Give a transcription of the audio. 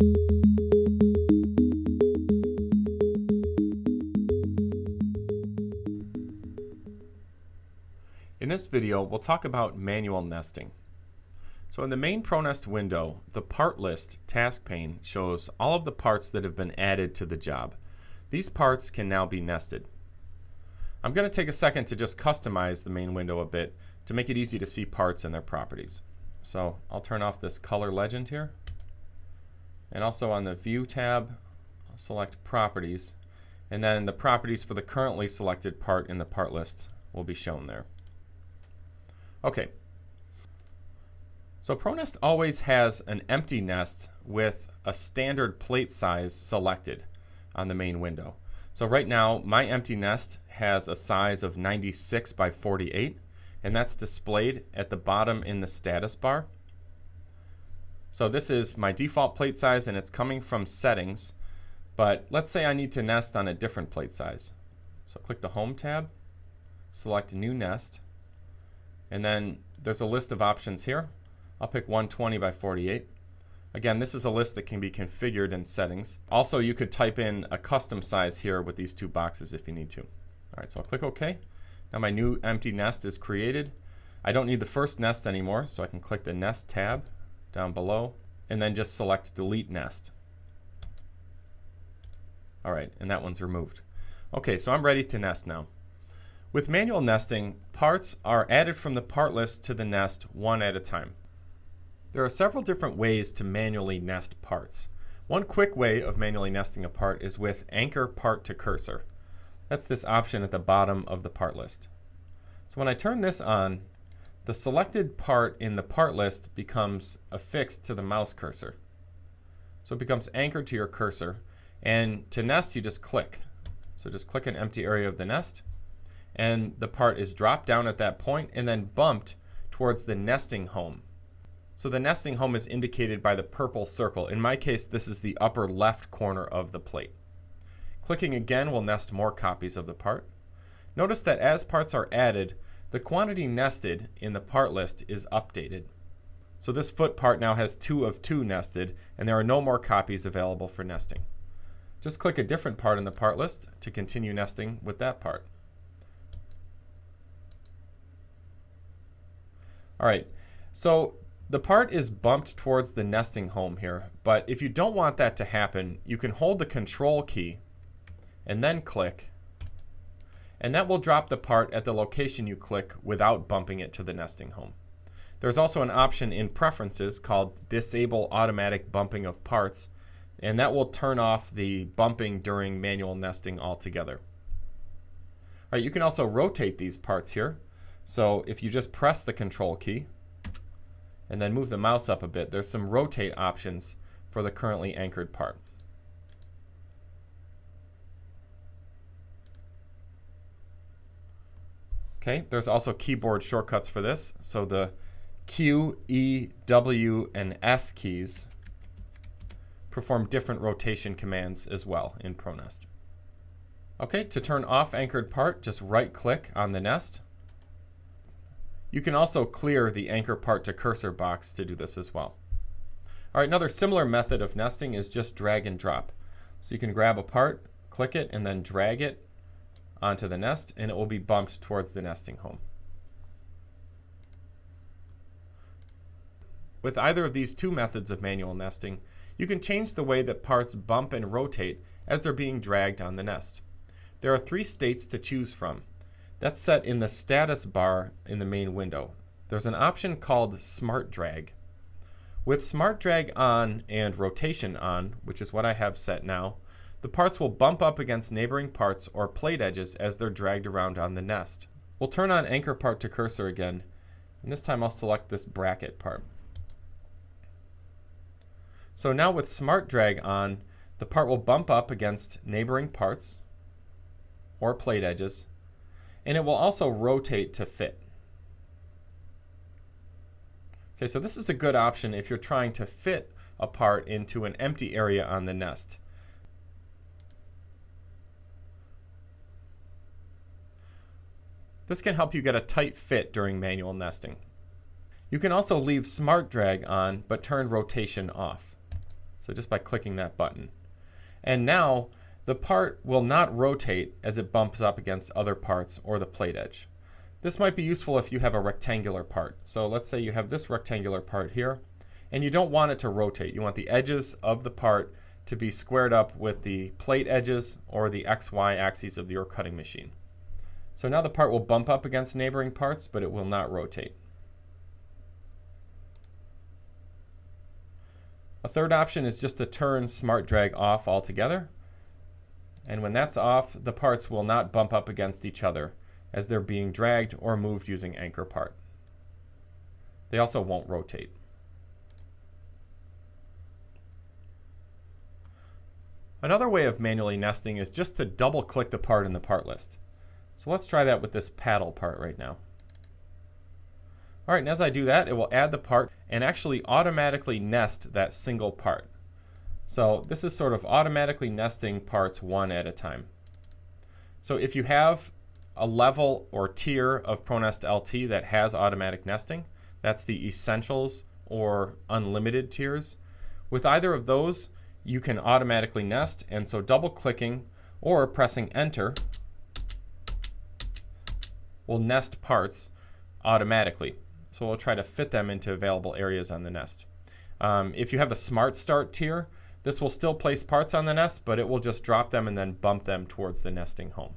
In this video, we'll talk about manual nesting. So in the main ProNest window, the part list task pane shows all of the parts that have been added to the job. These parts can now be nested. I'm going to take a second to just customize the main window a bit to make it easy to see parts and their properties. So I'll turn off this color legend here. And also on the View tab, I'll select Properties. And then the properties for the currently selected part in the part list will be shown there. Okay, so ProNest always has an empty nest with a standard plate size selected on the main window. So right now, my empty nest has a size of 96 by 48, and that's displayed at the bottom in the status bar. So this is my default plate size, and it's coming from settings, but let's say I need to nest on a different plate size. So click the Home tab, select New Nest, and then there's a list of options here. I'll pick 120 by 48. Again, this is a list that can be configured in settings. Also, you could type in a custom size here with these two boxes if you need to. All right, so I'll click OK. Now my new empty nest is created. I don't need the first nest anymore, so I can click the Nest tab down below and then just select Delete Nest. All right, and that one's removed. Okay, so I'm ready to nest now. With manual nesting, parts are added from the part list to the nest one at a time. There are several different ways to manually nest parts. One quick way of manually nesting a part is with Anchor Part to Cursor. That's this option at the bottom of the part list. So when I turn this on, the selected part in the part list becomes affixed to the mouse cursor. So it becomes anchored to your cursor, and to nest you just click. So just click an empty area of the nest, and the part is dropped down at that point and then bumped towards the nesting home. So the nesting home is indicated by the purple circle. In my case, this is the upper left corner of the plate. Clicking again will nest more copies of the part. Notice that as parts are added, the quantity nested in the part list is updated. So this foot part now has 2 of 2 nested, and there are no more copies available for nesting. Just click a different part in the part list to continue nesting with that part. All right, so the part is bumped towards the nesting home here, but if you don't want that to happen, you can hold the Control key and then click, and that will drop the part at the location you click without bumping it to the nesting home. There's also an option in Preferences called Disable Automatic Bumping of Parts, and that will turn off the bumping during manual nesting altogether. All right, you can also rotate these parts here. So if you just press the Control key and then move the mouse up a bit, there's some rotate options for the currently anchored part. Okay, there's also keyboard shortcuts for this. So the Q, E, W, and S keys perform different rotation commands as well in ProNest. Okay, to turn off anchored part, just right-click on the nest. You can also clear the Anchor Part to Cursor box to do this as well. All right, another similar method of nesting is just drag and drop. So you can grab a part, click it, and then drag it onto the nest, and it will be bumped towards the nesting home. With either of these two methods of manual nesting, you can change the way that parts bump and rotate as they're being dragged on the nest. There are 3 states to choose from. That's set in the status bar in the main window. There's an option called Smart Drag. With Smart Drag on and Rotation on, which is what I have set now, the parts will bump up against neighboring parts or plate edges as they're dragged around on the nest. We'll turn on Anchor Part to Cursor again, and this time I'll select this bracket part. So now with Smart Drag on, the part will bump up against neighboring parts or plate edges, and it will also rotate to fit. Okay, so this is a good option if you're trying to fit a part into an empty area on the nest. This can help you get a tight fit during manual nesting. You can also leave Smart Drag on but turn rotation off. So So just by clicking that button. And now the part will not rotate as it bumps up against other parts or the plate edge. This might be useful if you have a rectangular part. So let's say you have this rectangular part here, and you don't want it to rotate. You want the edges of the part to be squared up with the plate edges or the XY axes of your cutting machine. So now the part will bump up against neighboring parts, but it will not rotate. A third option is just to turn Smart Drag off altogether. And when that's off, the parts will not bump up against each other as they're being dragged or moved using anchor part. They also won't rotate. Another way of manually nesting is just to double click the part in the part list. So let's try that with this paddle part right now. All right, and as I do that, it will add the part and actually automatically nest that single part. So this is sort of automatically nesting parts one at a time. So if you have a level or tier of ProNest LT that has automatic nesting, that's the Essentials or Unlimited tiers. With either of those, you can automatically nest, and so double clicking or pressing Enter will nest parts automatically. So we'll try to fit them into available areas on the nest. If you have the Smart Start tier, this will still place parts on the nest, but it will just drop them and then bump them towards the nesting home.